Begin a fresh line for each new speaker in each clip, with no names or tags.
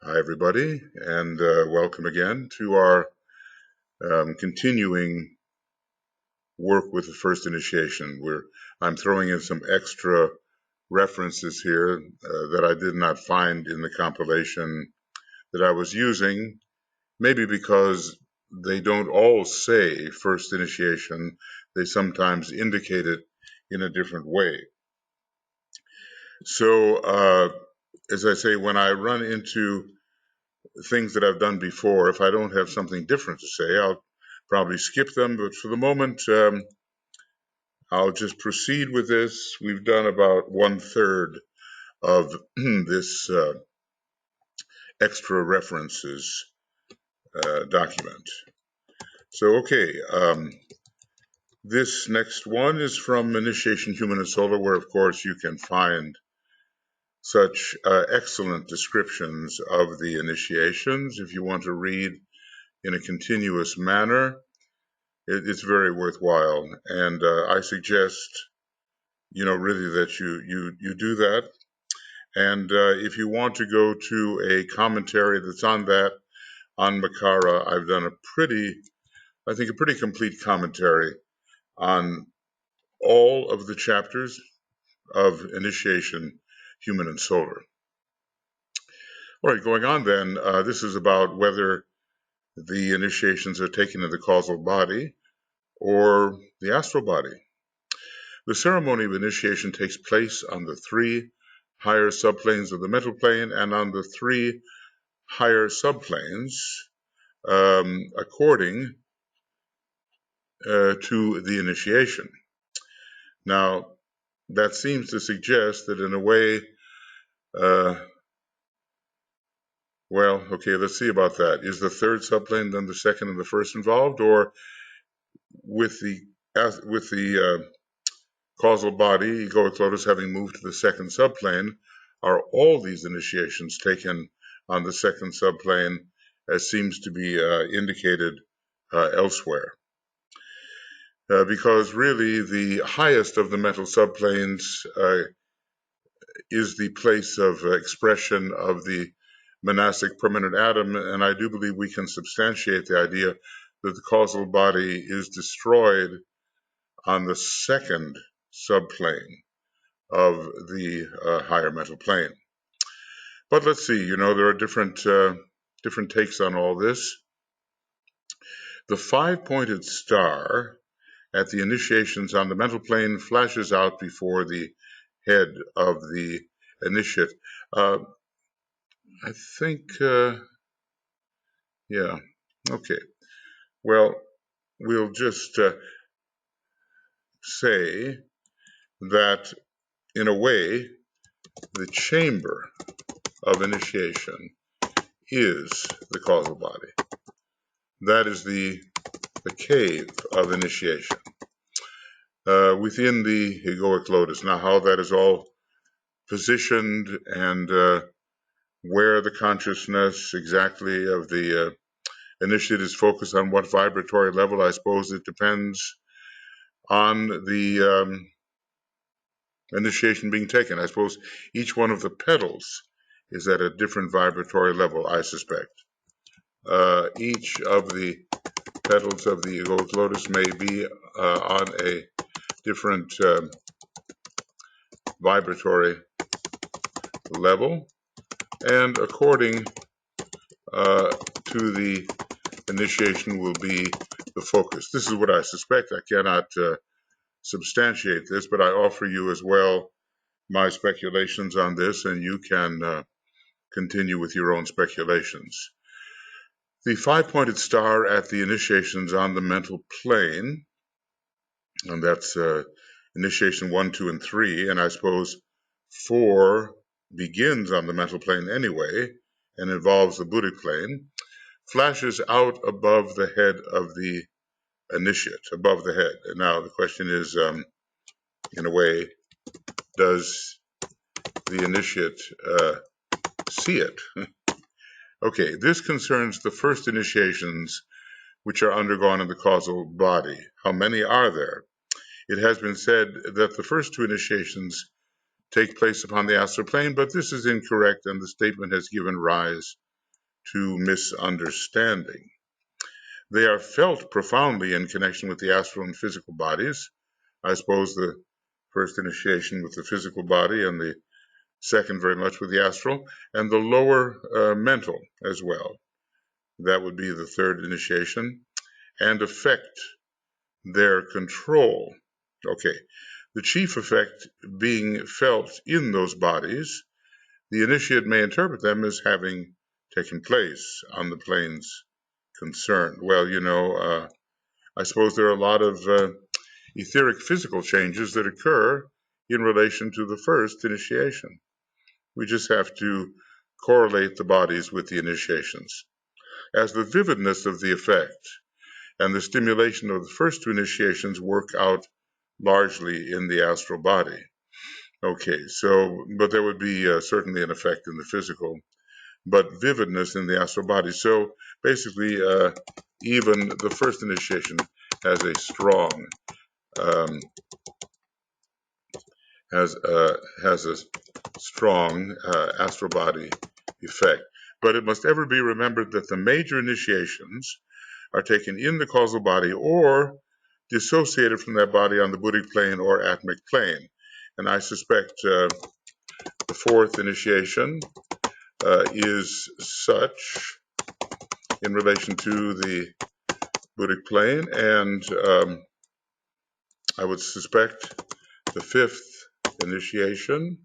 Hi, everybody, and welcome again to our continuing work with the first initiation. I'm throwing in some extra references here that I did not find in the compilation that I was using, maybe because they don't all say first initiation. They sometimes indicate it in a different way. So, as I say, when I run into things that I've done before, if I don't have something different to say, I'll probably skip them. But for the moment, I'll just proceed with this. We've done about 1/3 of this extra references document. So, okay, this next one is from Initiation Human and Solar, where, of course, you can find such excellent descriptions of the initiations. If you want to read in a continuous manner, it's very worthwhile. And I suggest, really that you do that. And if you want to go to a commentary that's on that, on Makara, I've done a pretty complete commentary on all of the chapters of Initiation, Human and Solar. All right, going on then, this is about whether the initiations are taken in the causal body or the astral body. The ceremony of initiation takes place on the 3 higher subplanes of the mental plane and on the 3 higher subplanes according to the initiation. Now, that seems to suggest that in a way, let's see about that. Is the 3rd subplane then the 2nd and the 1st involved, or with the causal body, egoic lotus, having moved to the 2nd subplane, are all these initiations taken on the 2nd subplane, as seems to be indicated elsewhere? Because really the highest of the mental subplanes is the place of expression of the monastic permanent atom, and I do believe we can substantiate the idea that the causal body is destroyed on the 2nd subplane of the higher mental plane. But let's see, there are different takes on all this. The 5-pointed star at the initiations on the mental plane flashes out before the head of the initiate. I think, yeah, okay. Well, we'll just say that, in a way, the chamber of initiation is the causal body. That is the cave of initiation within the egoic lotus. Now, how that is all positioned and where the consciousness exactly of the initiate is focused on what vibratory level, I suppose it depends on the initiation being taken. I suppose each one of the petals is at a different vibratory level, I suspect. Each of the petals of the egoic lotus may be on a different vibratory level, and according to the initiation will be the focus. This is what I suspect. I cannot substantiate this, but I offer you as well my speculations on this, and you can continue with your own speculations. The 5-pointed star at the initiations on the mental plane, and that's initiation 1, 2, and 3, and I suppose 4 begins on the mental plane anyway and involves the Buddhic plane, flashes out above the head of the initiate, above the head. And now the question is, in a way, does the initiate see it? Okay, this concerns the first initiations which are undergone in the causal body. How many are there? It has been said that the first 2 initiations take place upon the astral plane, but this is incorrect, and the statement has given rise to misunderstanding. They are felt profoundly in connection with the astral and physical bodies. I suppose the first initiation with the physical body, and the second very much with the astral, and the lower mental as well. That would be the third initiation, and affect their control. Okay, the chief effect being felt in those bodies, the initiate may interpret them as having taken place on the planes concerned. Well, I suppose there are a lot of etheric physical changes that occur in relation to the first initiation. We just have to correlate the bodies with the initiations. As the vividness of the effect and the stimulation of the first two initiations work out largely in the astral body. Okay, but there would be certainly an effect in the physical, but vividness in the astral body. So basically, even the first initiation has a strong has a strong astral body effect. But it must ever be remembered that the major initiations are taken in the causal body or dissociated from that body on the buddhic plane or atmic plane. And I suspect the fourth initiation is such in relation to the buddhic plane, and I would suspect the fifth initiation.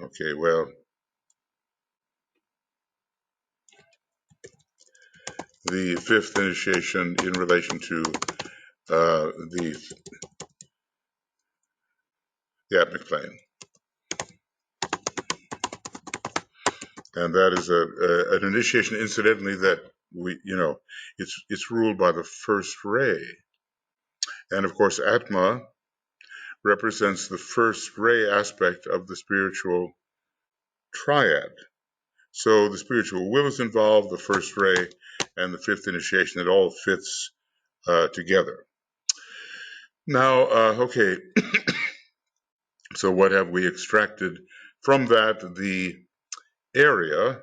Okay, well, the fifth initiation in relation to the atmic plane. And that is an initiation, incidentally, that it's ruled by the first ray. And of course, Atma represents the first ray aspect of the spiritual triad. So the spiritual will is involved, the first ray, and the fifth initiation. It all fits together. Now, okay, so what have we extracted from that? The area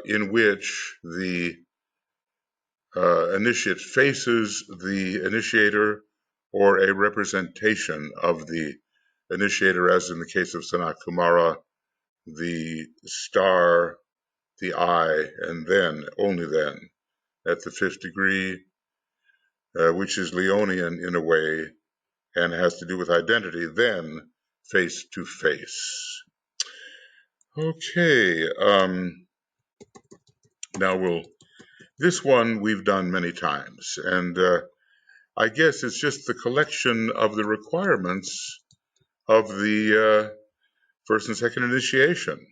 in which the initiate faces the initiator, or a representation of the initiator, as in the case of Sanat Kumara, the star, the eye, and then, only then, at the fifth degree, which is Leonian in a way, and has to do with identity, then face to face. Okay, now this one we've done many times, and I guess it's just the collection of the requirements of the first and second initiation.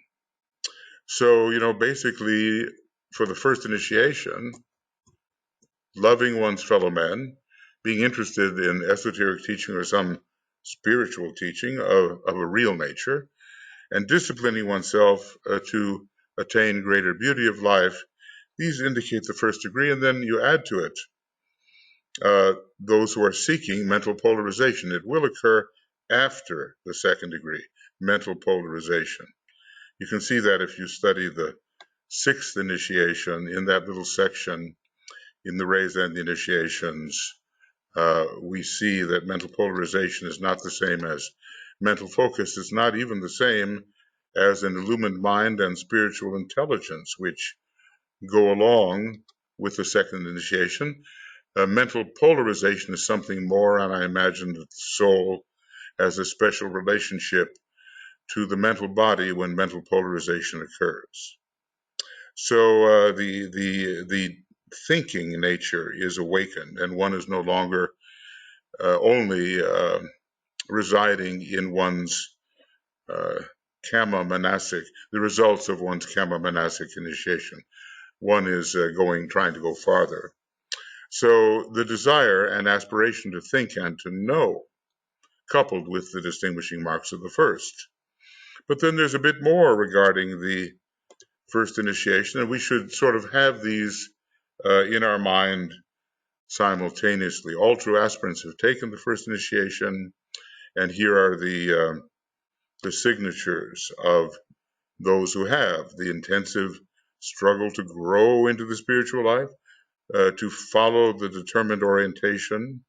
So, basically, for the first initiation, loving one's fellow men, being interested in esoteric teaching or some spiritual teaching of a real nature, and disciplining oneself to attain greater beauty of life, these indicate the first degree, and then you add to it those who are seeking mental polarization. It will occur after the second degree, mental polarization. You can see that if you study the sixth initiation in that little section in the rays and the initiations. We see that mental polarization is not the same as mental focus. It's not even the same as an illumined mind and spiritual intelligence, which go along with the second initiation. Mental polarization is something more, and I imagine that the soul has a special relationship to the mental body when mental polarization occurs. So the thinking nature is awakened, and one is no longer only residing in one's Kama Manasic, the results of one's Kama Manasic initiation. One is trying to go farther. So the desire and aspiration to think and to know, coupled with the distinguishing marks of the first. But then there's a bit more regarding the first initiation, and we should sort of have these in our mind simultaneously. All true aspirants have taken the first initiation, and here are the signatures of those who have the intensive struggle to grow into the spiritual life, to follow the determined orientation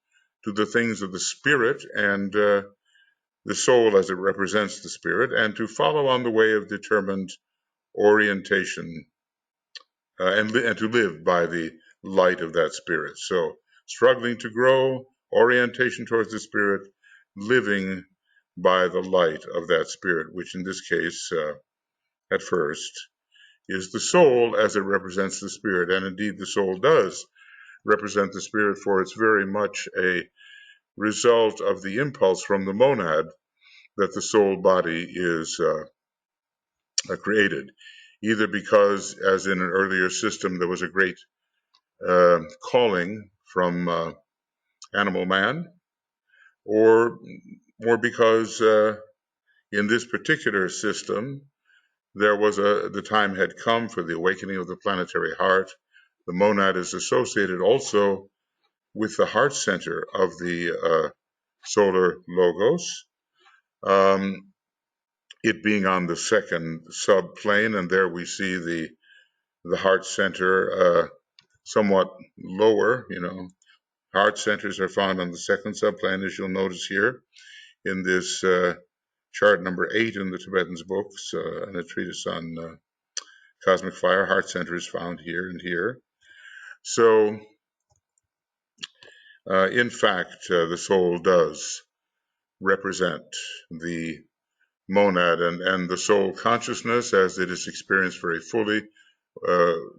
to the things of the spirit and the soul as it represents the spirit, and to follow on the way of determined orientation and to live by the light of that spirit. So, struggling to grow, orientation towards the spirit, living by the light of that spirit, which in this case, at first, is the soul as it represents the spirit. And indeed, the soul does represent the spirit, for it's very much a result of the impulse from the monad that the soul body is created, either because, as in an earlier system, there was a great calling from animal man, or more because in this particular system, the time had come for the awakening of the planetary heart. The monad is associated also with the heart center of the solar logos, it being on the second subplane, and there we see the heart center somewhat lower. Heart centers are found on the second subplane, as you'll notice here in this chart number 8 in the Tibetan's books, and a treatise on cosmic fire. Heart center is found here and here. So, in fact, the soul does represent the monad, and the soul consciousness, as it is experienced very fully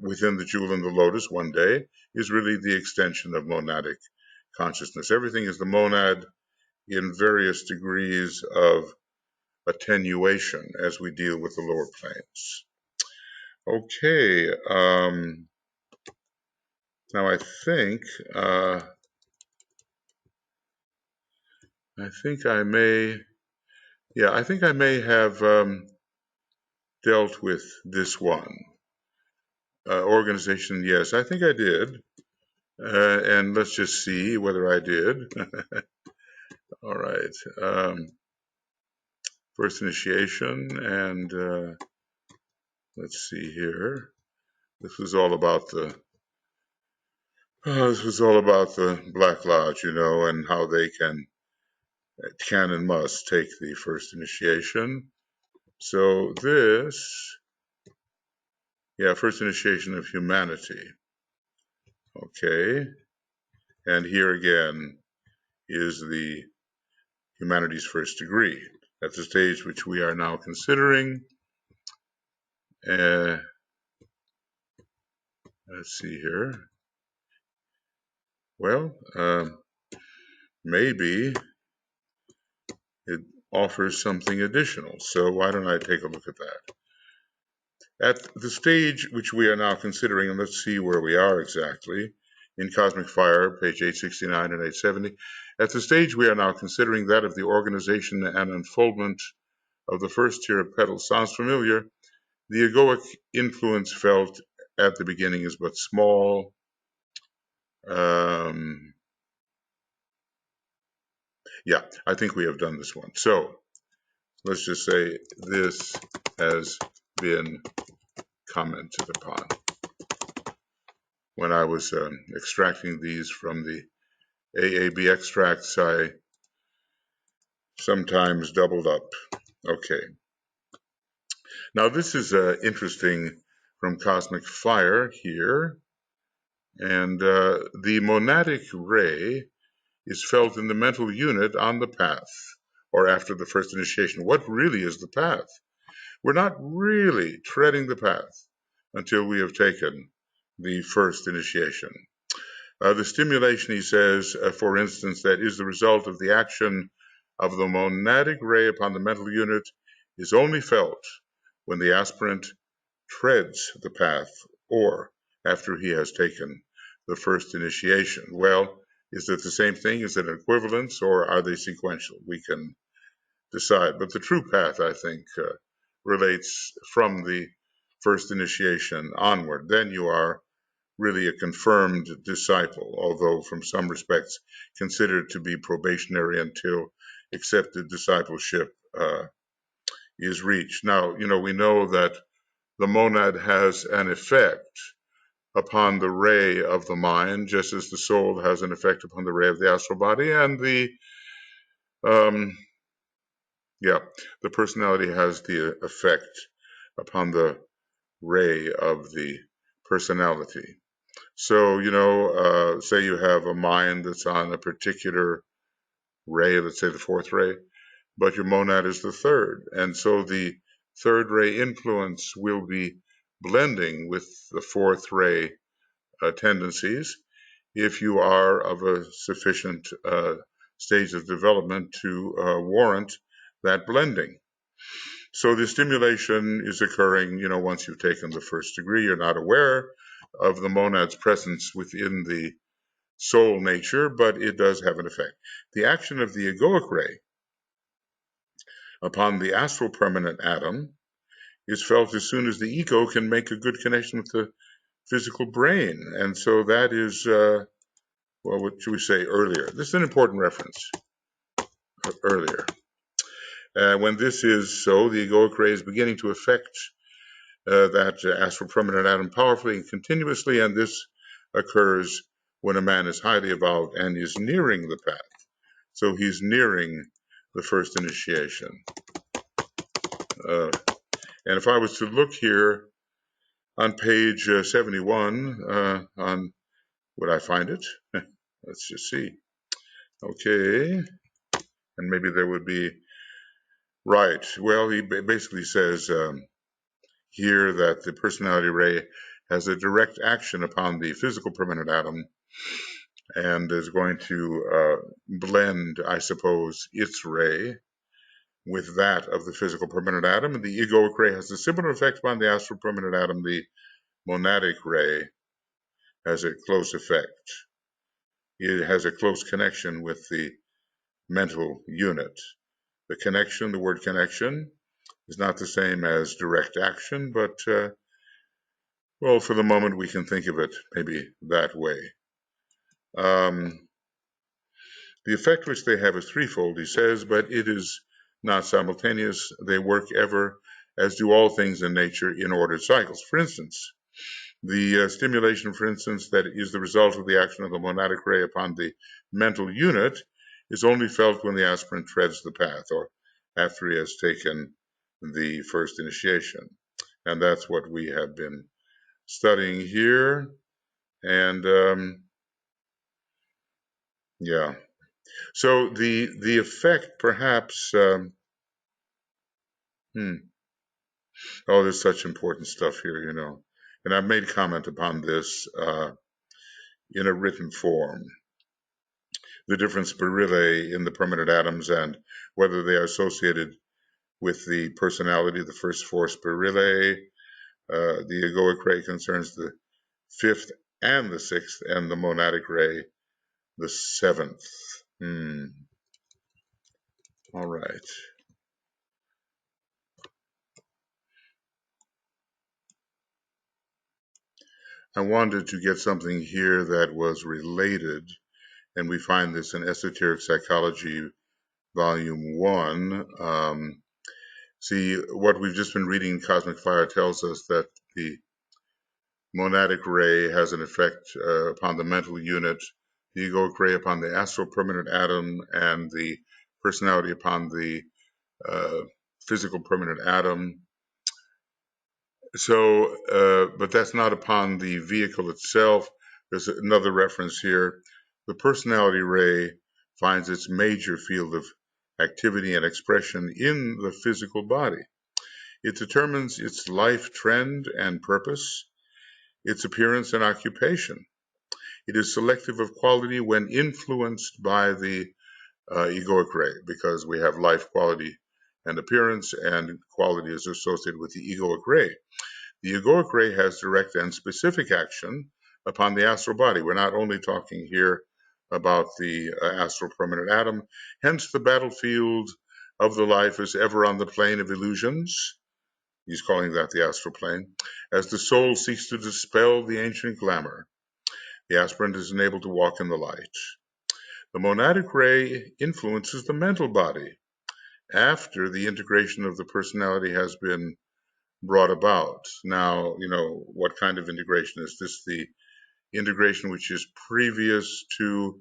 within the jewel in the lotus one day, is really the extension of monadic consciousness. Everything is the monad in various degrees of attenuation as we deal with the lower planes. Okay, now I think I may have dealt with this one. Organization, yes, I think I did. And let's just see whether I did. All right. First initiation, and let's see here. This was all about the Black Lodge, and how they can and must take the first initiation. So this, first initiation of humanity. Okay, and here again is the humanity's first degree. That's the stage which we are now considering. Let's see here. Well, maybe it offers something additional. So why don't I take a look at that? At the stage which we are now considering, and let's see where we are exactly, in Cosmic Fire, page 869 and 870, at the stage we are now considering, that of the organization and unfoldment of the first tier of petals, sounds familiar. The egoic influence felt at the beginning is but small. I think we have done this one. So let's just say this has been commented upon. When I was extracting these from the AAB extracts, I sometimes doubled up. Okay. Now this is interesting from Cosmic Fire here. And the monadic ray is felt in the mental unit on the path, or after the first initiation. What really is the path? We're not really treading the path until we have taken the first initiation. The stimulation, he says, for instance, that is the result of the action of the monadic ray upon the mental unit is only felt when the aspirant treads the path or after he has taken the first initiation. Well, is it the same thing? Is it an equivalence, or are they sequential? We can decide. But the true path, I think, relates from the first initiation onward. Then you are really a confirmed disciple, although from some respects considered to be probationary until accepted discipleship is reached. Now, we know that the monad has an effect upon the ray of the mind, just as the soul has an effect upon the ray of the astral body, and um, the personality has the effect upon the ray of the personality. So, say you have a mind that's on a particular ray, let's say the fourth ray, but your monad is the third. And so the third ray influence will be blending with the fourth ray tendencies if you are of a sufficient stage of development to warrant that blending. So the stimulation is occurring, once you've taken the first degree. You're not aware of the monad's presence within the soul nature, but it does have an effect. The action of the egoic ray upon the astral permanent atom is felt as soon as the ego can make a good connection with the physical brain. And so that is, what should we say, earlier. This is an important reference, earlier. When this is so, the egoic ray is beginning to affect that astral permanent atom powerfully and continuously, and this occurs when a man is highly evolved and is nearing the path. So he's nearing the first initiation. And if I was to look here on page 71, would I find it? Let's just see. Okay, and maybe there would be, right. Well, he basically says here that the personality ray has a direct action upon the physical permanent atom and is going to blend, I suppose, its ray with that of the physical permanent atom. And the egoic ray has a similar effect upon the astral permanent atom. The monadic ray has a close effect. It has a close connection with the mental unit. The word connection, is not the same as direct action, but, well, for the moment we can think of it maybe that way. The effect which they have is threefold, he says, but it is not simultaneous. They work ever, as do all things in nature, in ordered cycles. For instance, the stimulation, that is the result of the action of the monadic ray upon the mental unit is only felt when the aspirant treads the path or after he has taken the first initiation. And that's what we have been studying here. And so the effect perhaps, there's such important stuff here, and I've made comment upon this in a written form. The different spirillae in the permanent atoms and whether they are associated with the personality, the first four spirillae. The egoic ray concerns the fifth and the sixth, and the monadic ray, the seventh. All right. I wanted to get something here that was related, and we find this in Esoteric Psychology, Volume 1. See, what we've just been reading, Cosmic Fire, tells us that the monadic ray has an effect upon the mental unit, the egoic ray upon the astral permanent atom, and the personality upon the physical permanent atom. So, but that's not upon the vehicle itself. There's another reference here. The personality ray finds its major field of activity and expression in the physical body. It determines its life trend and purpose, its appearance and occupation. It is selective of quality when influenced by the egoic ray, because we have life, quality, and appearance, and quality is associated with the egoic ray. The egoic ray has direct and specific action upon the astral body. We're not only talking here about the astral permanent atom. Hence, the battlefield of the life is ever on the plane of illusions. He's calling that the astral plane. As the soul seeks to dispel the ancient glamour, the aspirant is enabled to walk in the light. The monadic ray influences the mental body after the integration of the personality has been brought about. Now, what kind of integration? Is this the integration which is previous to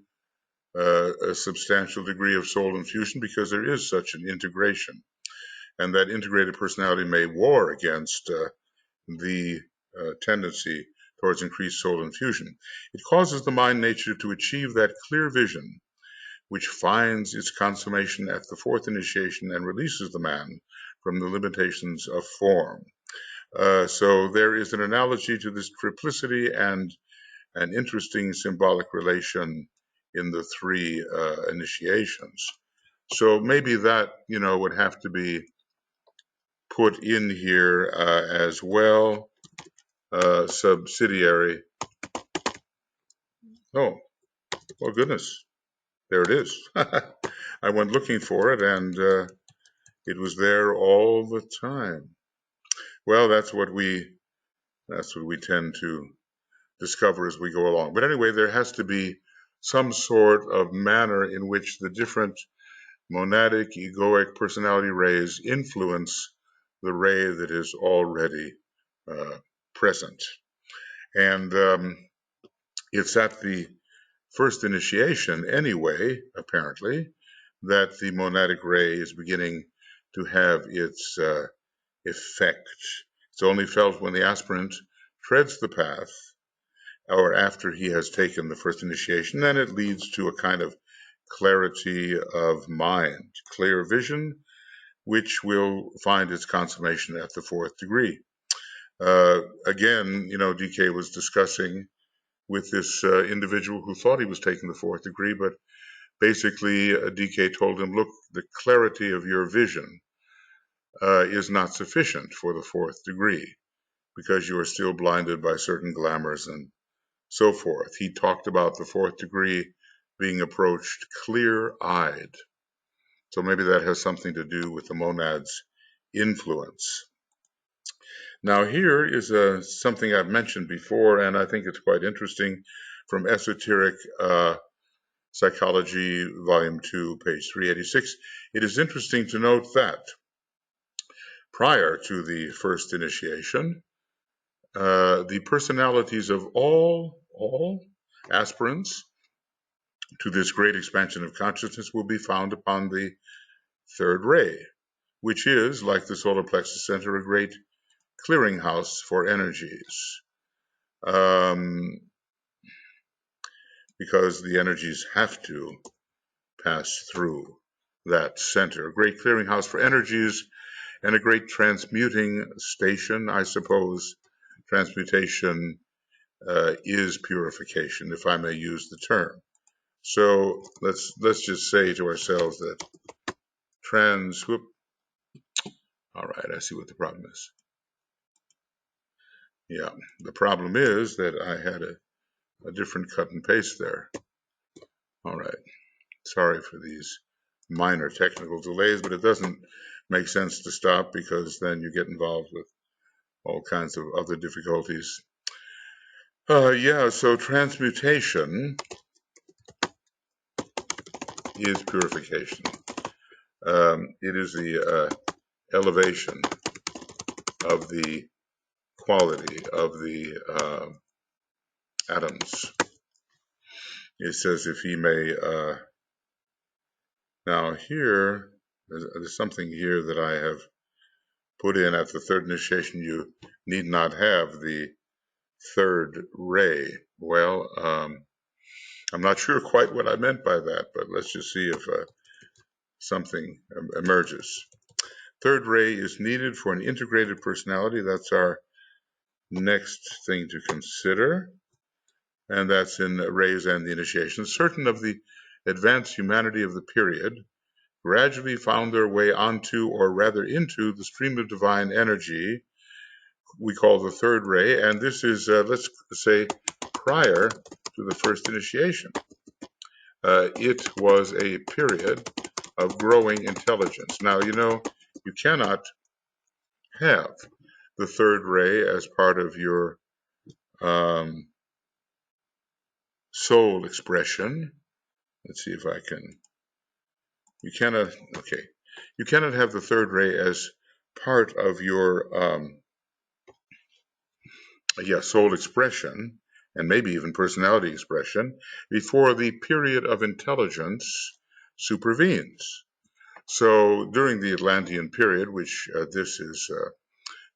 a substantial degree of soul infusion? Because there is such an integration, and that integrated personality may war against the tendency towards increased soul infusion. It causes the mind nature to achieve that clear vision which finds its consummation at the fourth initiation and releases the man from the limitations of form. So there is an analogy to this triplicity and an interesting symbolic relation in the three initiations. So maybe that, would have to be put in here as well, subsidiary. Oh goodness, there it is. I went looking for it, and it was there all the time. Well, that's what we tend to discover as we go along. But anyway, there has to be some sort of manner in which the different monadic, egoic personality rays influence the ray that is already present. And it's at the first initiation anyway, apparently, that the monadic ray is beginning to have its effect. It's only felt when the aspirant treads the path or after he has taken the first initiation, then it leads to a kind of clarity of mind, clear vision, which will find its consummation at the fourth degree. Again, DK was discussing with this individual who thought he was taking the fourth degree, but basically DK told him, look, the clarity of your vision is not sufficient for the fourth degree because you are still blinded by certain glamours and so forth. He talked about the fourth degree being approached clear-eyed. So maybe that has something to do with the monad's influence. Now here is something I've mentioned before, and I think it's quite interesting, from Esoteric Psychology, Volume 2, page 386. It is interesting to note that prior to the first initiation, the personalities of all aspirants to this great expansion of consciousness will be found upon the third ray, which is, like the solar plexus center, a great clearinghouse for energies, because the energies have to pass through that center. A great clearinghouse for energies and a great transmuting station, I suppose. Transmutation is purification, if I may use the term. So let's just say to ourselves that all right, I see what the problem is. Yeah, the problem is that I had a different cut and paste there. All right, sorry for these minor technical delays, but it doesn't make sense to stop because then you get involved with all kinds of other difficulties. So transmutation is purification. It is the elevation of the quality of the atoms. It says if he may, now here, there's something here that I have put in at the third initiation. You need not have the third ray. Well, I'm not sure quite what I meant by that, but let's just see if something emerges. Third ray is needed for an integrated personality. That's our next thing to consider, and that's in rays and the initiation. Certain of the advanced humanity of the period gradually found their way onto, or rather into, the stream of divine energy we call the third ray, and this is, let's say, prior to the first initiation. It was a period of growing intelligence. Now, you cannot have the third ray as part of your soul expression. Let's see if I can. You cannot. Okay. You cannot have the third ray as part of your soul expression, and maybe even personality expression, before the period of intelligence supervenes. So during the Atlantean period, which this is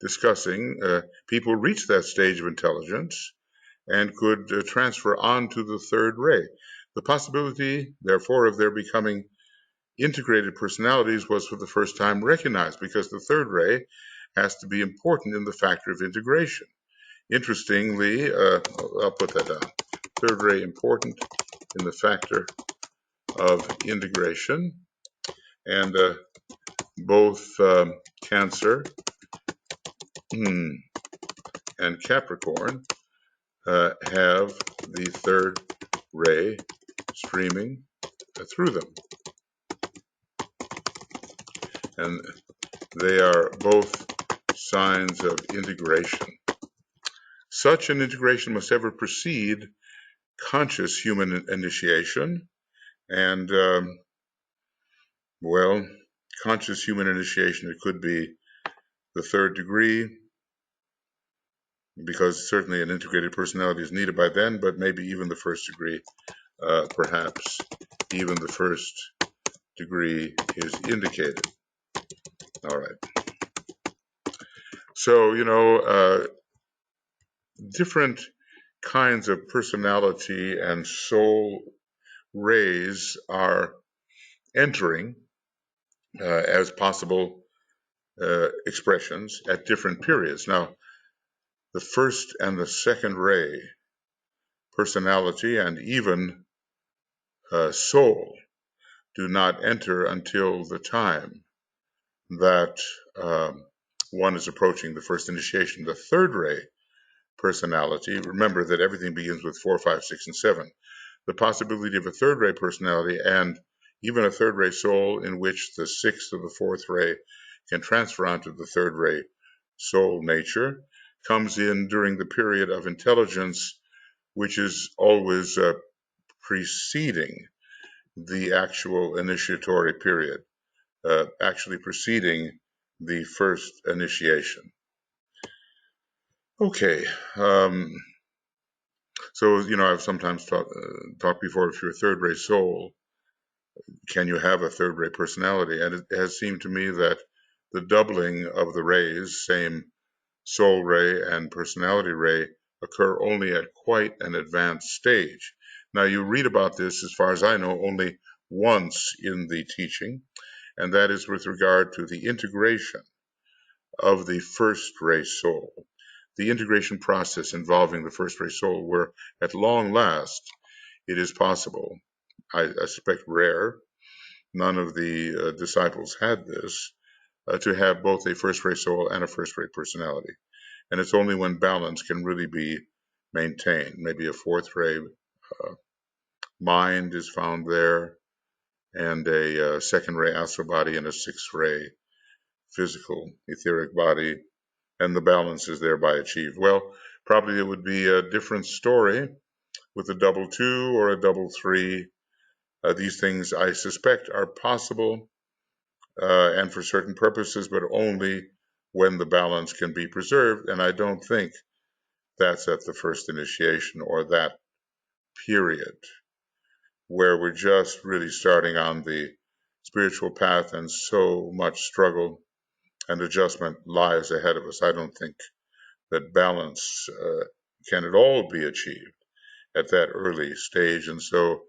discussing, people reached that stage of intelligence and could transfer on to the third ray. The possibility, therefore, of their becoming integrated personalities was for the first time recognized, because the third ray has to be important in the factor of integration. Interestingly, I'll put that down. Third ray important in the factor of integration, and both Cancer and Capricorn have the third ray streaming through them, and they are both signs of integration. Such an integration must ever precede conscious human initiation, and conscious human initiation, it could be the third degree, because certainly an integrated personality is needed by then, but maybe even the first degree, perhaps even the first degree is indicated. All right. So, different kinds of personality and soul rays are entering as possible expressions at different periods. Now, the first and the second ray, personality and even soul, do not enter until the time that one is approaching the first initiation. The third ray, personality, remember that everything begins with 4, 5, 6, and 7. The possibility of a third ray personality and even a third ray soul in which the sixth or the fourth ray can transfer onto the third ray soul nature comes in during the period of intelligence, which is always preceding the actual initiatory period, actually preceding the first initiation. Okay, so I've sometimes talked before, if you're a third ray soul, can you have a third ray personality? And it has seemed to me that the doubling of the rays, same soul ray and personality ray, occur only at quite an advanced stage. Now, you read about this, as far as I know, only once in the teaching, and that is with regard to the integration of the first ray soul, the integration process involving the first ray soul, where at long last it is possible, I suspect rare, none of the disciples had this, to have both a first ray soul and a first ray personality. And it's only when balance can really be maintained. Maybe a fourth ray mind is found there, and a second ray astral body, and a sixth ray physical etheric body, and the balance is thereby achieved. Well, probably it would be a different story with a double 2 or a double 3. These things, I suspect, are possible and for certain purposes, but only when the balance can be preserved. And I don't think that's at the first initiation or that period where we're just really starting on the spiritual path and so much struggle and adjustment lies ahead of us. I don't think that balance can at all be achieved at that early stage. And so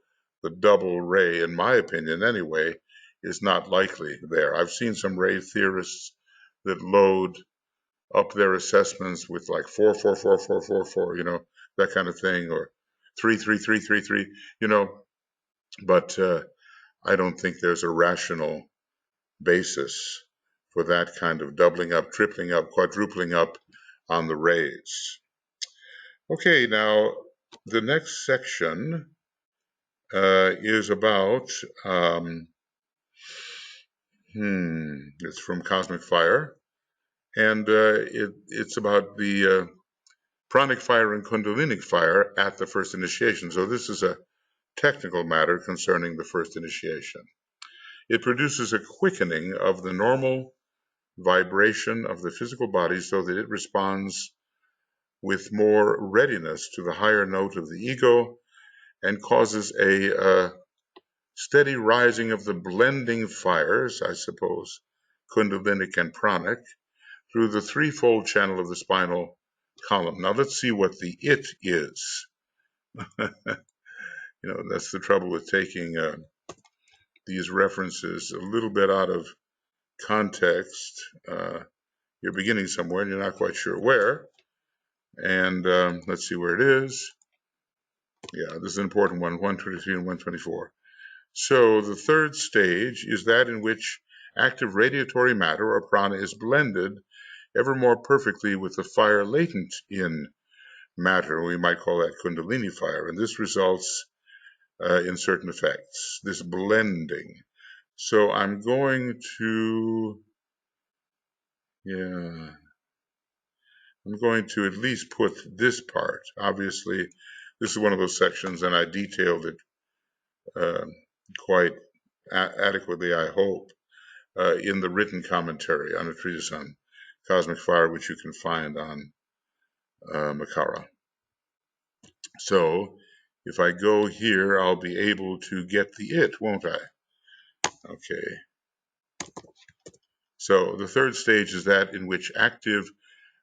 the double ray, in my opinion anyway, is not likely there. I've seen some ray theorists that load up their assessments with like 4, 4, 4, 4, 4, 4, that kind of thing, or 3, 3, 3, 3, 3, but I don't think there's a rational basis for that kind of doubling up, tripling up, quadrupling up on the rays. Okay, now the next section is about, it's from Cosmic Fire, and it's about the pranic fire and kundalinic fire at the first initiation. So this is a technical matter concerning the first initiation. It produces a quickening of the normal vibration of the physical body so that it responds with more readiness to the higher note of the ego and causes a steady rising of the blending fires, I suppose, kundalinic and pranic, through the threefold channel of the spinal column. Now let's see what the it is. That's the trouble with taking these references a little bit out of context. You're beginning somewhere and you're not quite sure where. And let's see where it is. Yeah, this is an important one, 123 and 124. So the third stage is that in which active radiatory matter, or prana, is blended ever more perfectly with the fire latent in matter. We might call that kundalini fire, and this results in certain effects, this blending. So I'm going to at least put this part. Obviously, this is one of those sections, and I detailed it quite adequately, I hope, in the written commentary on a treatise on cosmic fire, which you can find on Makara. So if I go here, I'll be able to get the it, won't I? Okay. So the third stage is that in which active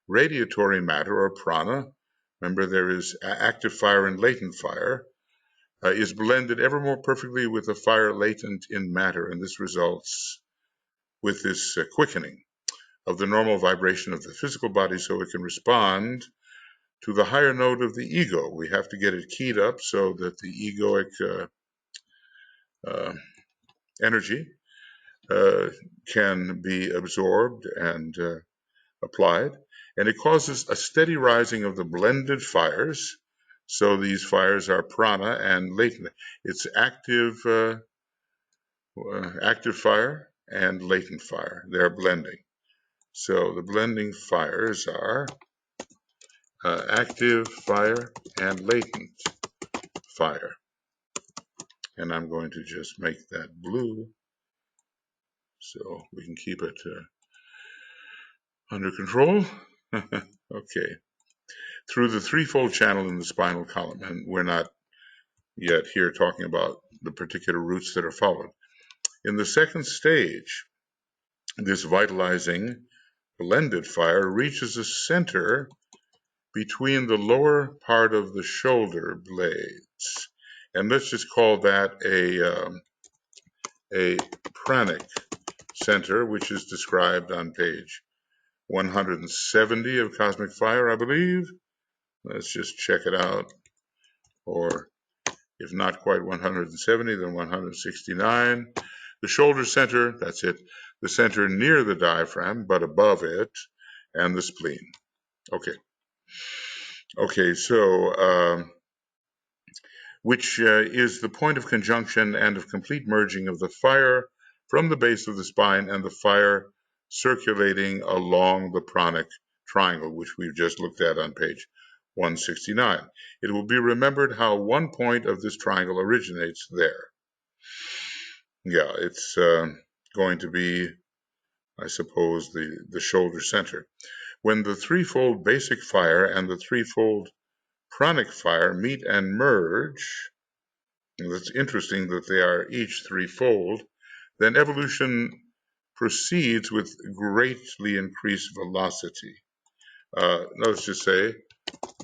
radiatory matter, or prana, remember there is active fire and latent fire, is blended ever more perfectly with the fire latent in matter, and this results with this quickening of the normal vibration of the physical body so it can respond to the higher note of the ego. We have to get it keyed up so that the egoic energy can be absorbed and applied, and it causes a steady rising of the blended fires. So these fires are prana and latent. It's active fire and latent fire. They're blending. So the blending fires are active fire and latent fire. And I'm going to just make that blue so we can keep it under control. Okay. Through the threefold channel in the spinal column. And we're not yet here talking about the particular routes that are followed. In the second stage, this vitalizing blended fire reaches a center between the lower part of the shoulder blades. And let's just call that a pranic center, which is described on page 170 of Cosmic Fire, I believe. Let's just check it out. Or if not quite 170, then 169. The shoulder center, that's it. The center near the diaphragm, but above it, and the spleen. Okay, so which is the point of conjunction and of complete merging of the fire from the base of the spine and the fire circulating along the pranic triangle, which we've just looked at on page 169. It will be remembered how one point of this triangle originates there. Yeah, it's going to be, I suppose, the shoulder center. When the threefold basic fire and the threefold pranic fire meet and merge, and it's interesting that they are each threefold, then evolution proceeds with greatly increased velocity. Let's just say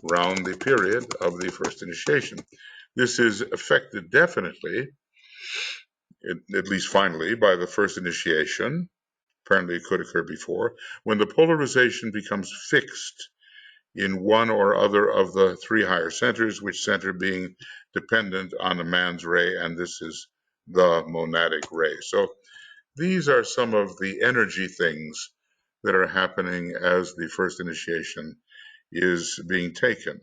round the period of the first initiation. This is affected definitely, at least finally, by the first initiation. Apparently it could occur before, when the polarization becomes fixed in one or other of the three higher centers, which center being dependent on a man's ray, and this is the monadic ray. So these are some of the energy things that are happening as the first initiation is being taken.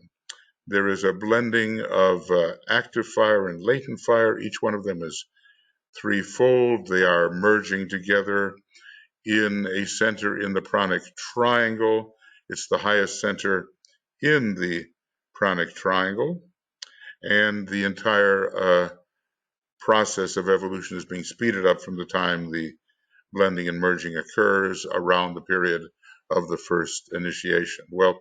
There is a blending of active fire and latent fire. Each one of them is threefold. They are merging together in a center in the pranic triangle. It's the highest center in the pranic triangle, and the entire process of evolution is being speeded up from the time the blending and merging occurs around the period of the first initiation. Well,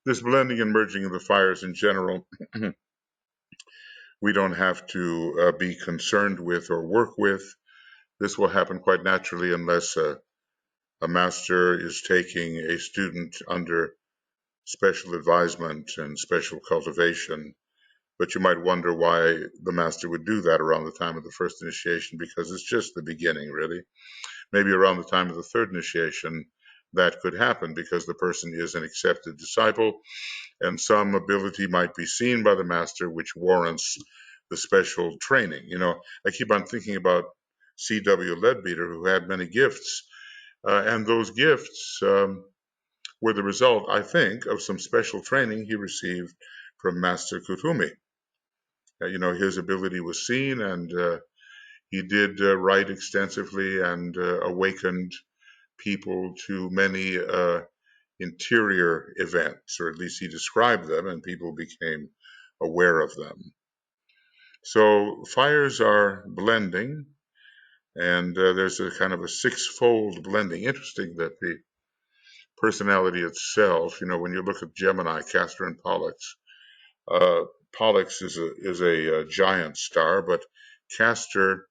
this blending and merging of the fires in general, we don't have to be concerned with or work with. This will happen quite naturally unless a master is taking a student under special advisement and special cultivation. But you might wonder why the master would do that around the time of the first initiation, because it's just the beginning, really. Maybe around the time of the third initiation, that could happen because the person is an accepted disciple and some ability might be seen by the master which warrants the special training. I keep on thinking about C.W. Leadbeater, who had many gifts, and those gifts were the result, I think, of some special training he received from Master Kutumi. His ability was seen, and he did write extensively and awakened people to many interior events, or at least he described them, and people became aware of them. So fires are blending, and there's a kind of a six-fold blending. Interesting that the personality itself, when you look at Gemini, Castor, and Pollux, Pollux is a giant star, but Castor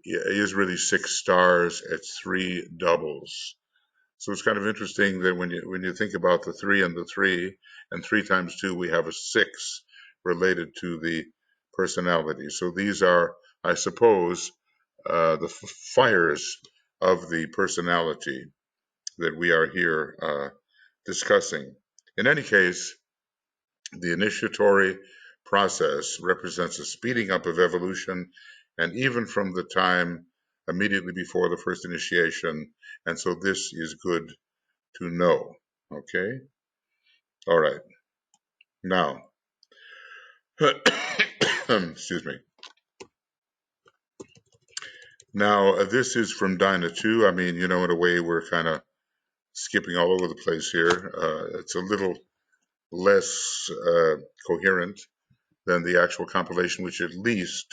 is really six stars at three doubles. So it's kind of interesting that when you think about the three and the three, and 3 times 2, we have a 6 related to the personality. So these are, I suppose, the fires of the personality that we are here discussing. In any case, the initiatory process represents a speeding up of evolution, and even from the time immediately before the first initiation. And so this is good to know. Okay? All right. Now, excuse me. Now, this is from Dinah 2. I mean, in a way, we're kind of skipping all over the place here. It's a little less coherent than the actual compilation, which at least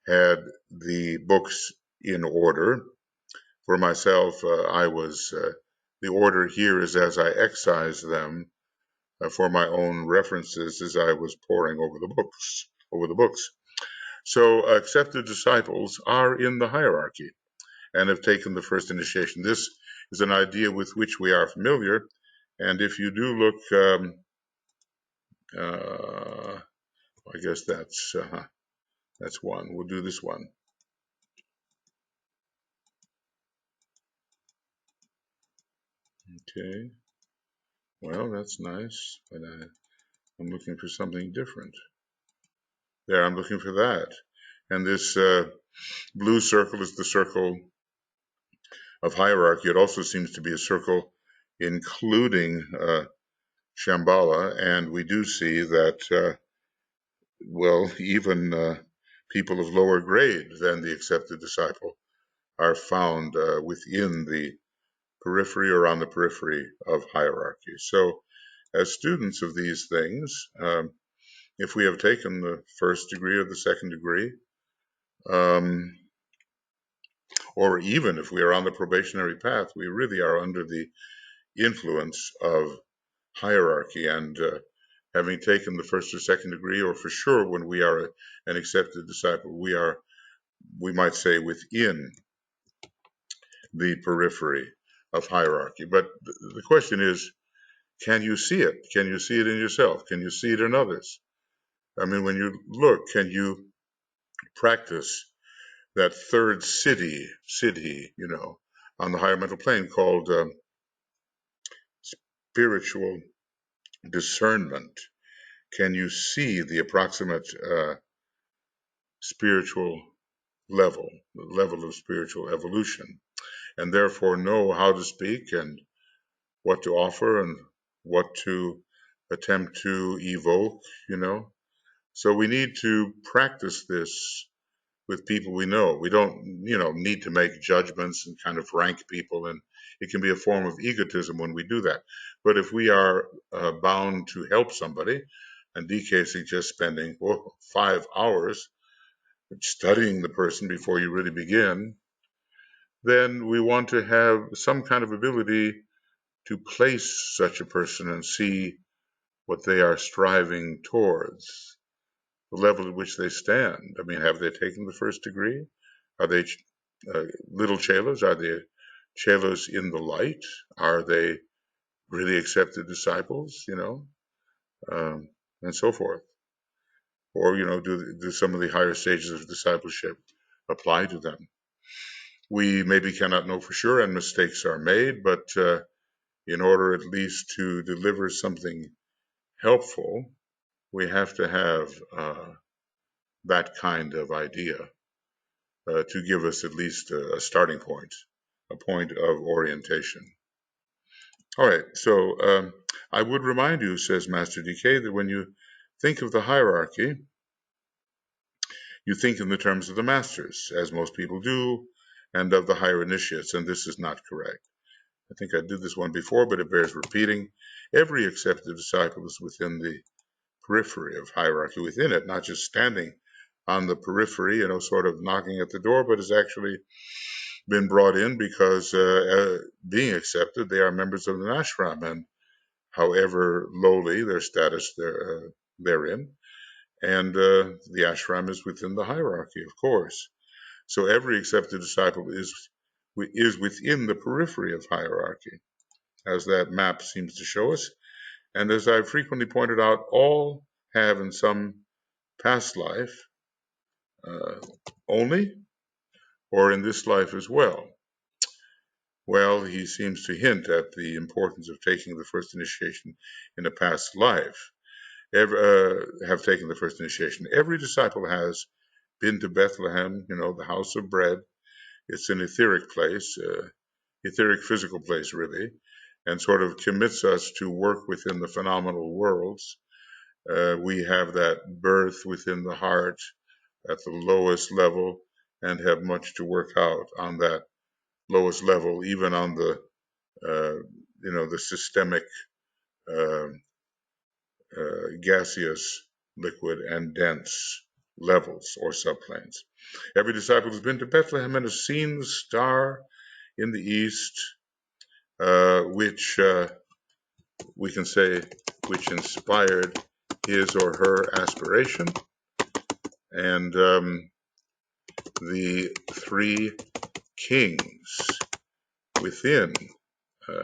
had the books in order. For myself, the order here is as I excise them for my own references as I was poring over the books. So accepted disciples are in the hierarchy and have taken the first initiation. This is an idea with which we are familiar. And if you do look, I guess that's one. We'll do this one. Okay. Well, that's nice, but I'm looking for something different. There, I'm looking for that. And this blue circle is the circle of hierarchy. It also seems to be a circle including Shambhala, and we do see that, even people of lower grade than the accepted disciple are found within the periphery or on the periphery of hierarchy. So, as students of these things, if we have taken the first degree or the second degree, or even if we are on the probationary path, we really are under the influence of hierarchy. And having taken the first or second degree, or for sure when we are an accepted disciple, we might say, within the periphery of hierarchy. But the question is, can you see it? Can you see it in yourself? Can you see it in others? I mean, when you look, can you practice that third siddhi, on the higher mental plane called spiritual discernment? Can you see the approximate spiritual level, the level of spiritual evolution, and therefore know how to speak and what to offer and what to attempt to evoke, So we need to practice this with people we know. We don't, need to make judgments and kind of rank people, and it can be a form of egotism when we do that. But if we are bound to help somebody, and DK suggests spending 5 hours studying the person before you really begin, then we want to have some kind of ability to place such a person and see what they are striving towards, the level at which they stand. I mean, have they taken the first degree? Are they little chelas? Are they chelas in the light? Are they really accepted disciples? And so forth. Or do some of the higher stages of discipleship apply to them? We maybe cannot know for sure, and mistakes are made, but in order at least to deliver something helpful, we have to have that kind of idea to give us at least a starting point, a point of orientation. All right, so I would remind you, says Master DK, that when you think of the hierarchy, you think in the terms of the masters, as most people do, and of the higher initiates, and this is not correct. I think I did this one before, but it bears repeating. Every accepted disciple is within the periphery of hierarchy, within it, not just standing on the periphery, sort of knocking at the door, but has actually been brought in because being accepted, they are members of the ashram, and however lowly their status therein, and the ashram is within the hierarchy, of course. So every accepted disciple is within the periphery of hierarchy, as that map seems to show us. And as I've frequently pointed out, all have in some past life only, or in this life as well. Well, he seems to hint at the importance of taking the first initiation in a past life. Have taken the first initiation. Every disciple has been to Bethlehem, the house of bread. It's an etheric place, etheric physical place, really, and sort of commits us to work within the phenomenal worlds. We have that birth within the heart at the lowest level and have much to work out on that lowest level, even on the the systemic uh, gaseous, liquid, and dense levels or subplanes. Every disciple has been to Bethlehem and has seen the star in the east, which we can say which inspired his or her aspiration, and the three kings within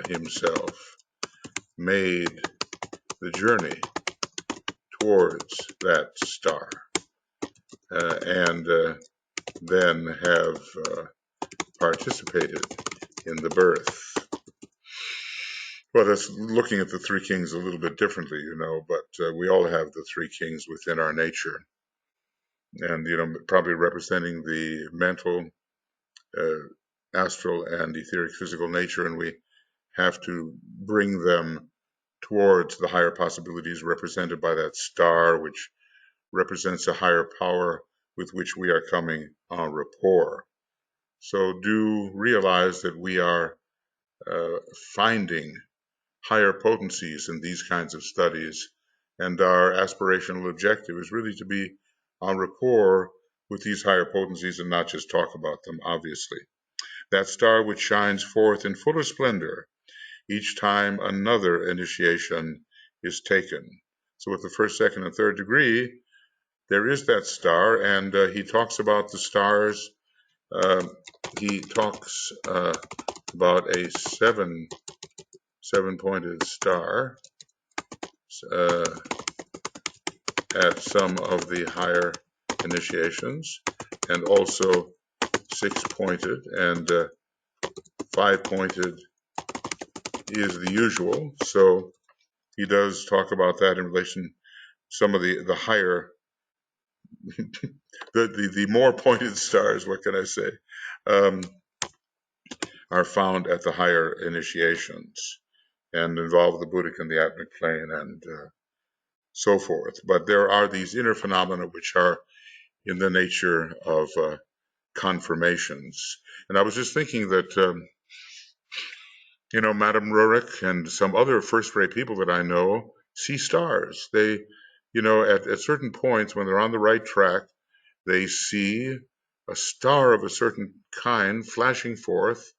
himself made the journey towards that star, and then have participated in the birth. Well, that's looking at the three kings a little bit differently, but we all have the three kings within our nature, and probably representing the mental, astral, and etheric physical nature, and we have to bring them towards the higher possibilities represented by that star, which represents a higher power with which we are coming en rapport. So do realize that we are finding higher potencies in these kinds of studies, and our aspirational objective is really to be en rapport with these higher potencies and not just talk about them, obviously. That star which shines forth in fuller splendor each time another initiation is taken. So with the first, second, and third degree, there is that star, and he talks about the stars. He talks about a seven-pointed star at some of the higher initiations, and also six-pointed, and five-pointed is the usual. So he does talk about that in relation to some of the higher, the more pointed stars, what can I say, are found at the higher initiations and involve the Buddhic and the Atmic plane and so forth. But there are these inner phenomena which are in the nature of confirmations. And I was just thinking that, Madame Rurik and some other first-rate people that I know see stars. They, at certain points when they're on the right track, they see a star of a certain kind flashing forth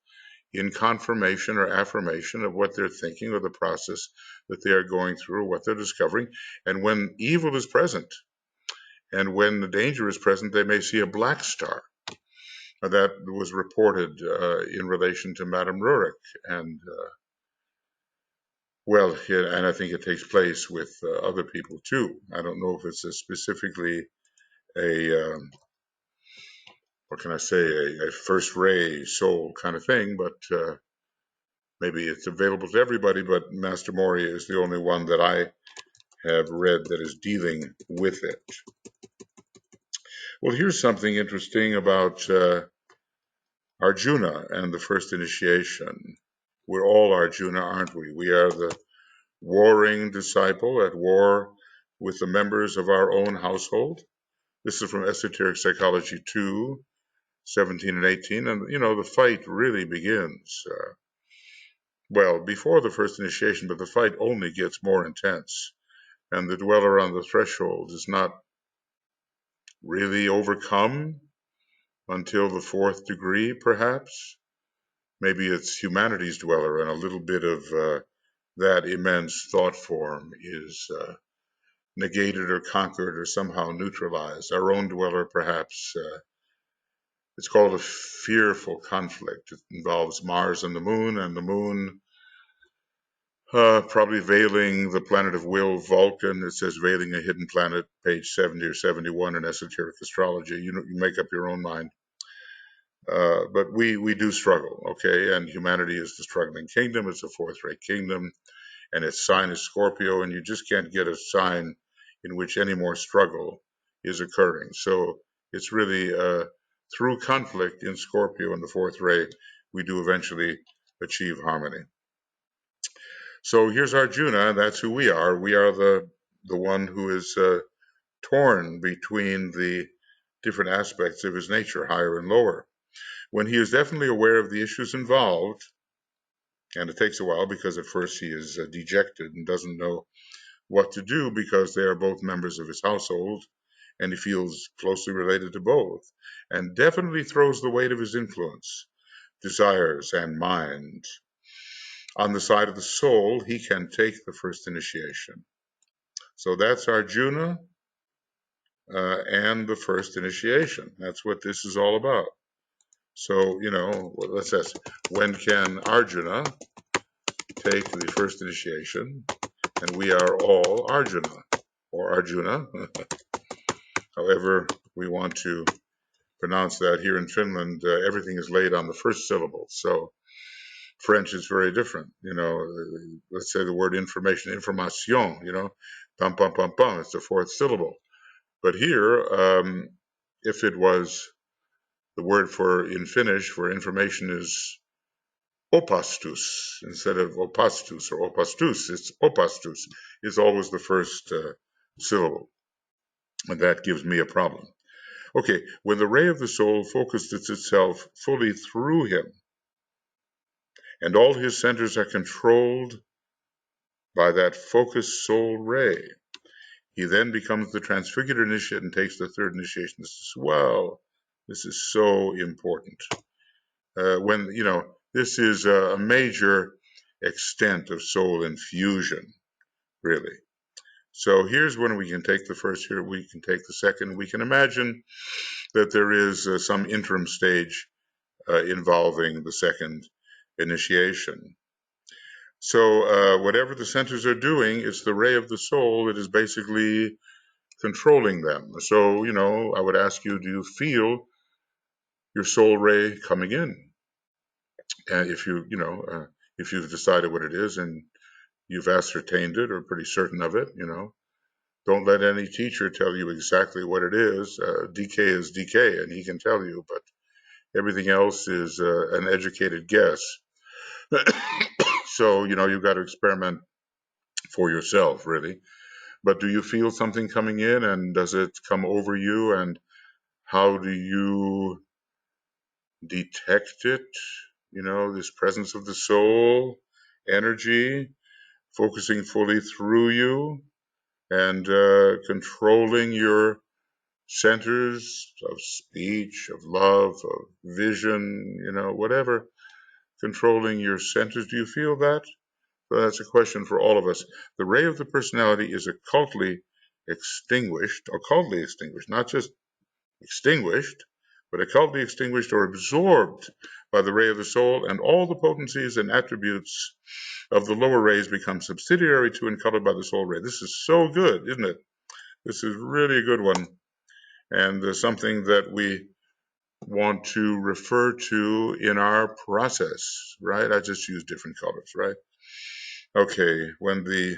in confirmation or affirmation of what they're thinking or the process that they are going through, or what they're discovering. And when evil is present and when the danger is present, they may see a black star. That was reported in relation to Madame Rurik. And well, and I think it takes place with other people too. I don't know if it's specifically a what can I say, a first ray soul kind of thing, but maybe it's available to everybody. But Master Moria is the only one that I have read that is dealing with it. Well, here's something interesting about Arjuna and the first initiation. We're all Arjuna, aren't we? We are the warring disciple at war with the members of our own household. This is from Esoteric Psychology 2, 17 and 18. And, the fight really begins, well, before the first initiation, but the fight only gets more intense. And the dweller on the threshold is not really overcome until the fourth degree, perhaps. Maybe it's humanity's dweller, and a little bit of that immense thought form is negated or conquered or somehow neutralized. Our own dweller, perhaps, it's called a fearful conflict. It involves Mars and the moon probably veiling the planet of will, Vulcan. It says veiling a hidden planet, page 70 or 71 in esoteric astrology. You make up your own mind. But we do struggle, okay? And humanity is the struggling kingdom. It's a fourth-rate kingdom, and its sign is Scorpio, and you just can't get a sign in which any more struggle is occurring. So it's really through conflict in Scorpio in the fourth ray, we do eventually achieve harmony. So here's Arjuna. That's who we are. We are the one who is torn between the different aspects of his nature, higher and lower. When he is definitely aware of the issues involved, and it takes a while because at first he is dejected and doesn't know what to do because they are both members of his household, and he feels closely related to both, and definitely throws the weight of his influence, desires, and mind. On the side of the soul, he can take the first initiation. So that's Arjuna and the first initiation. That's what this is all about. So, let's ask, when can Arjuna take the first initiation? And we are all Arjuna, or Arjuna, however we want to pronounce that. Here in Finland, everything is laid on the first syllable. So French is very different. Let's say the word information, information, pum, pum, pum, pum, it's the fourth syllable. But here, if it was the word in Finnish for information is opastus instead of opastus or opastus, it's opastus. It's always the first syllable, and that gives me a problem. Okay, when the ray of the soul focuses itself fully through him, and all his centers are controlled by that focused soul ray, he then becomes the transfigured initiate and takes the third initiation. This is so important. This is a major extent of soul infusion, really. So here's when we can take the first, here we can take the second. We can imagine that there is some interim stage involving the second initiation. So whatever the centers are doing, it's the ray of the soul that is basically controlling them. So, I would ask you, do you feel your soul ray coming in? And if if you've decided what it is and you've ascertained it or pretty certain of it, don't let any teacher tell you exactly what it is. DK is DK, and he can tell you, but everything else is an educated guess. So, you've got to experiment for yourself, really. But do you feel something coming in, and does it come over you, and how do you detect it? This presence of the soul, energy, focusing fully through you, and controlling your centers of speech, of love, of vision, whatever, controlling your centers. Do you feel that? So that's a question for all of us. The ray of the personality is occultly extinguished, not just extinguished, but occultly extinguished or absorbed by the ray of the soul, and all the potencies and attributes of the lower rays become subsidiary to and colored by the soul ray. This is so good, isn't it? This is really a good one, and something that we want to refer to in our process, right? I just use different colors, right? Okay, when the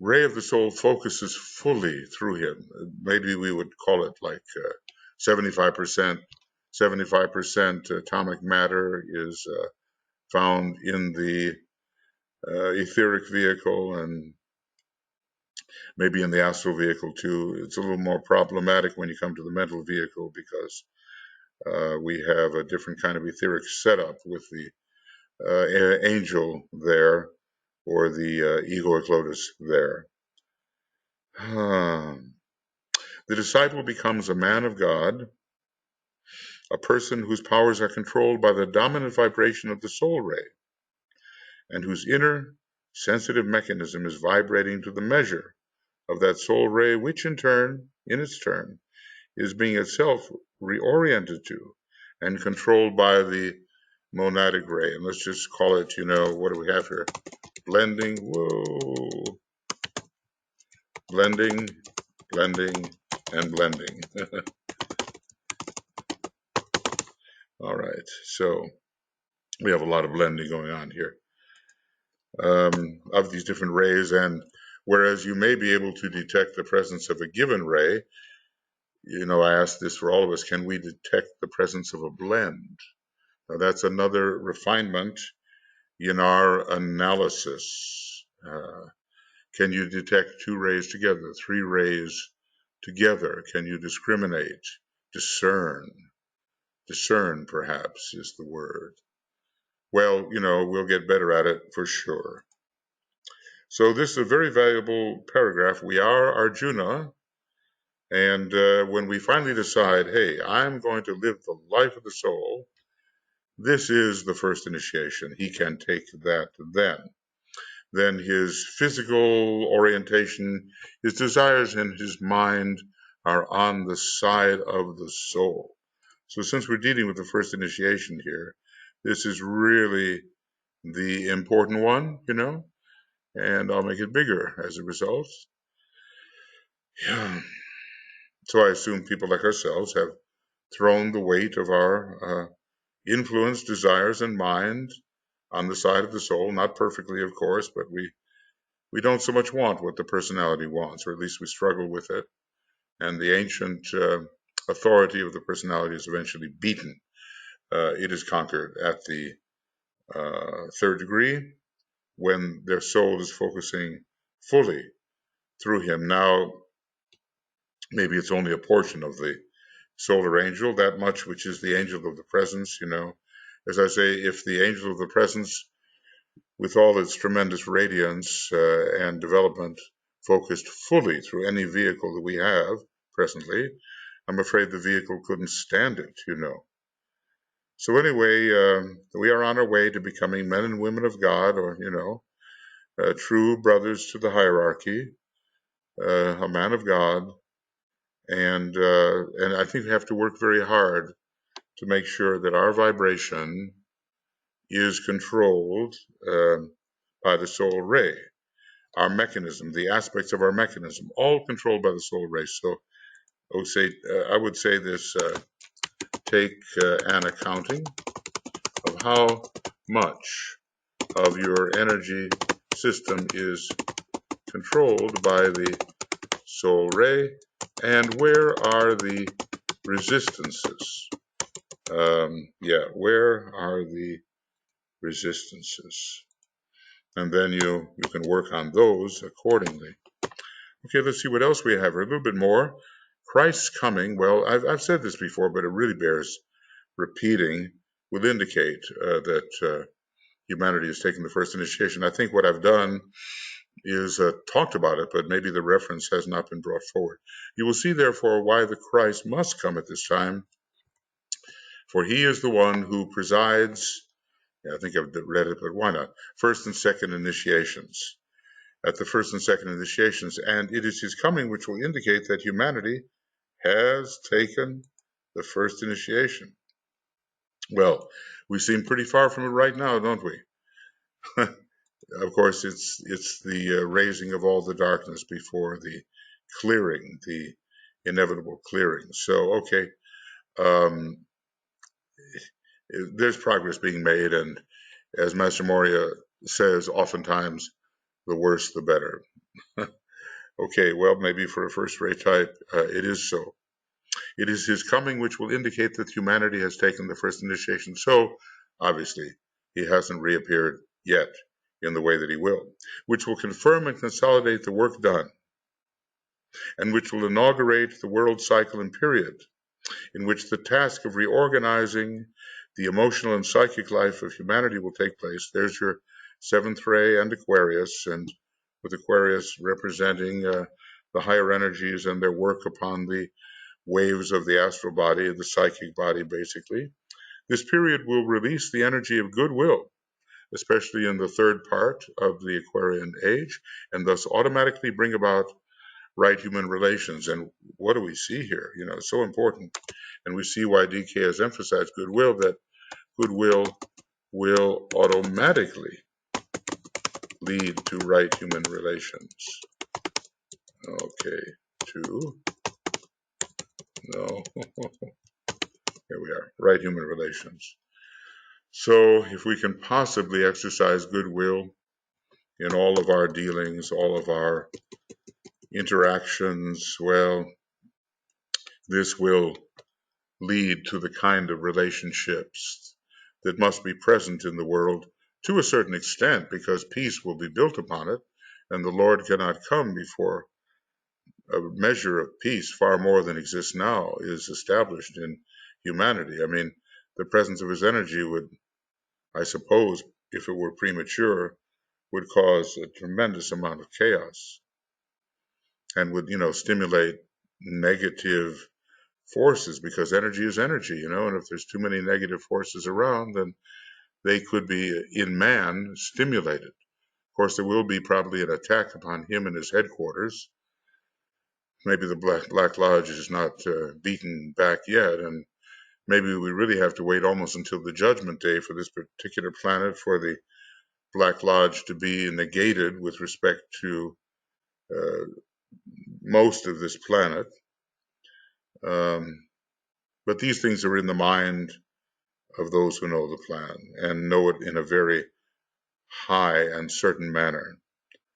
ray of the soul focuses fully through him, maybe we would call it like 75%, 75% atomic matter is found in the etheric vehicle, and maybe in the astral vehicle too. It's a little more problematic when you come to the mental vehicle, because we have a different kind of etheric setup with the angel there, or the egoic lotus there. The disciple becomes a man of God, a person whose powers are controlled by the dominant vibration of the soul ray, and whose inner sensitive mechanism is vibrating to the measure of that soul ray, which in its turn, is being itself reoriented to and controlled by the monadic ray. And let's just call it, what do we have here? Blending, blending, blending, and blending. All right, so we have a lot of blending going on here of these different rays, and whereas you may be able to detect the presence of a given ray, I ask this for all of us, can we detect the presence of a blend? Now, that's another refinement in our analysis. Can you detect two rays together, three rays together? Can you discriminate, discern? Discern, perhaps, is the word. Well, we'll get better at it for sure. So this is a very valuable paragraph. We are Arjuna, and when we finally decide, hey, I'm going to live the life of the soul, this is the first initiation. He can take that then. Then his physical orientation, his desires, and his mind are on the side of the soul. So since we're dealing with the first initiation here, this is really the important one, and I'll make it bigger as a result. Yeah. So I assume people like ourselves have thrown the weight of our influence, desires, and mind on the side of the soul, not perfectly, of course, but we don't so much want what the personality wants, or at least we struggle with it. And the ancient authority of the personality is eventually beaten. It is conquered at the third degree, when their soul is focusing fully through him. Now, maybe it's only a portion of the solar angel, that much which is the angel of the presence, As I say, if the angel of the presence, with all its tremendous radiance and development, focused fully through any vehicle that we have presently, I'm afraid the vehicle couldn't stand it, So anyway, we are on our way to becoming men and women of God, or, true brothers to the hierarchy, a man of God, and I think we have to work very hard to make sure that our vibration is controlled by the soul ray. Our mechanism, the aspects of our mechanism, all controlled by the soul ray. So I would say this, take an accounting of how much of your energy system is controlled by the soul ray, and where are the resistances? Where are the resistances? And then you can work on those accordingly. Okay, let's see what else we have. A little bit more. Christ's coming. Well, I've said this before, but it really bears repeating. Will indicate that humanity is taking the first initiation. I think what I've done is talked about it, but maybe the reference has not been brought forward. You will see, therefore, why the Christ must come at this time, for he is the one who presides. Yeah, I think I've read it, but why not? First and second initiations. At the first and second initiations, and it is his coming which will indicate that humanity has taken the first initiation. Well, we seem pretty far from it right now, don't we? Of course, it's the raising of all the darkness before the clearing, the inevitable clearing. So, okay, um, there's progress being made, and as Master Moria says, oftentimes the worse the better. Okay, well, maybe for a first-rate type, it is so. It is his coming which will indicate that humanity has taken the first initiation. So, obviously, he hasn't reappeared yet in the way that he will, which will confirm and consolidate the work done, and which will inaugurate the world cycle and period, in which the task of reorganizing the emotional and psychic life of humanity will take place. There's your seventh ray and Aquarius, and with Aquarius representing the higher energies and their work upon the waves of the astral body, the psychic body, basically. This period will release the energy of goodwill, especially in the third part of the Aquarian age, and thus automatically bring about right human relations. And what do we see here? You know, it's so important. And we see why DK has emphasized goodwill, that goodwill will automatically lead to right human relations. Okay, two. No. Here we are, right human relations. So if we can possibly exercise goodwill in all of our dealings, all of our interactions, well, this will lead to the kind of relationships that must be present in the world to a certain extent, because peace will be built upon it, and the Lord cannot come before a measure of peace far more than exists now is established in humanity. I mean, the presence of his energy would, I suppose, if it were premature, would cause a tremendous amount of chaos and would, stimulate negative forces, because energy is energy, and if there's too many negative forces around, then they could be in man stimulated. Of course, there will be probably an attack upon him and his headquarters. Maybe the Black Lodge is not beaten back yet, and maybe we really have to wait almost until the Judgment Day for this particular planet for the Black Lodge to be negated with respect to uh, most of this planet. But these things are in the mind of those who know the plan and know it in a very high and certain manner.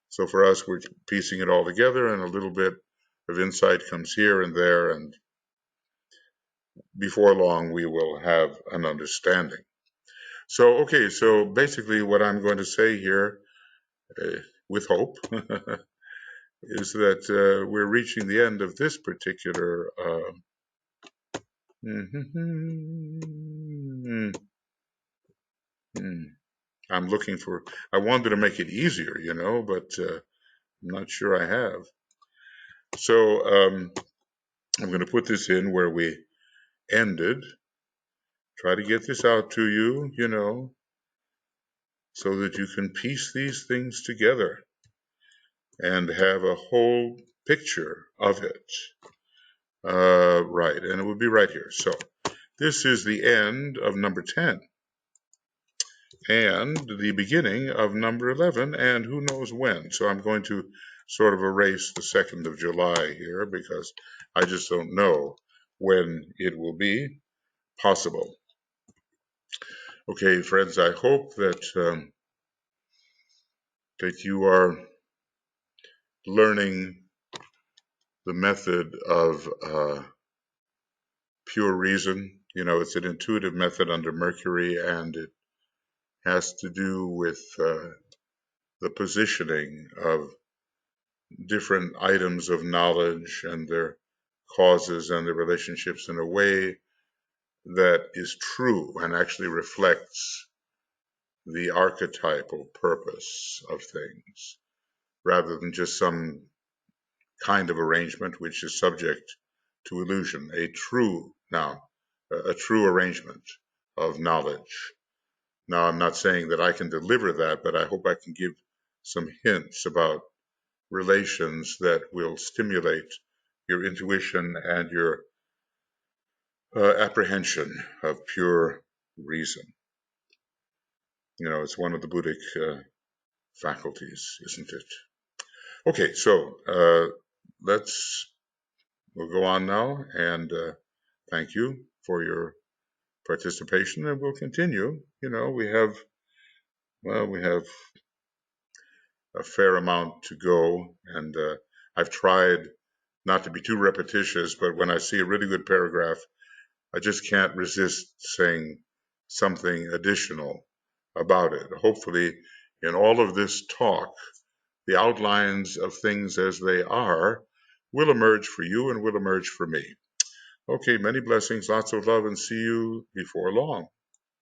So for us, we're piecing it all together, and a little bit of insight comes here and there, and before long, we will have an understanding. So, okay, so basically what I'm going to say here, with hope, is that we're reaching the end of this particular I'm looking for, I wanted to make it easier, but I'm not sure I have. So I'm going to put this in where we ended. Try to get this out to you, so that you can piece these things together and have a whole picture of it. Right, and it would be right here. So this is the end of number 10 and the beginning of number 11, and who knows when. So I'm going to sort of erase the 2nd of July here, because I just don't know when it will be possible. Okay, friends, I hope that that you are learning the method of pure reason. It's an intuitive method under Mercury, and it has to do with the positioning of different items of knowledge and their causes and their relationships in a way that is true and actually reflects the archetypal purpose of things. rather than just some kind of arrangement which is subject to illusion. A true arrangement of knowledge. Now, I'm not saying that I can deliver that, but I hope I can give some hints about relations that will stimulate your intuition and your apprehension of pure reason. It's one of the Buddhic faculties, isn't it? Okay, so we'll go on now, and thank you for your participation, and we'll continue. We have a fair amount to go, and I've tried not to be too repetitious, but when I see a really good paragraph, I just can't resist saying something additional about it. Hopefully, in all of this talk, the outlines of things as they are will emerge for you and will emerge for me. Okay, many blessings, lots of love, and see you before long.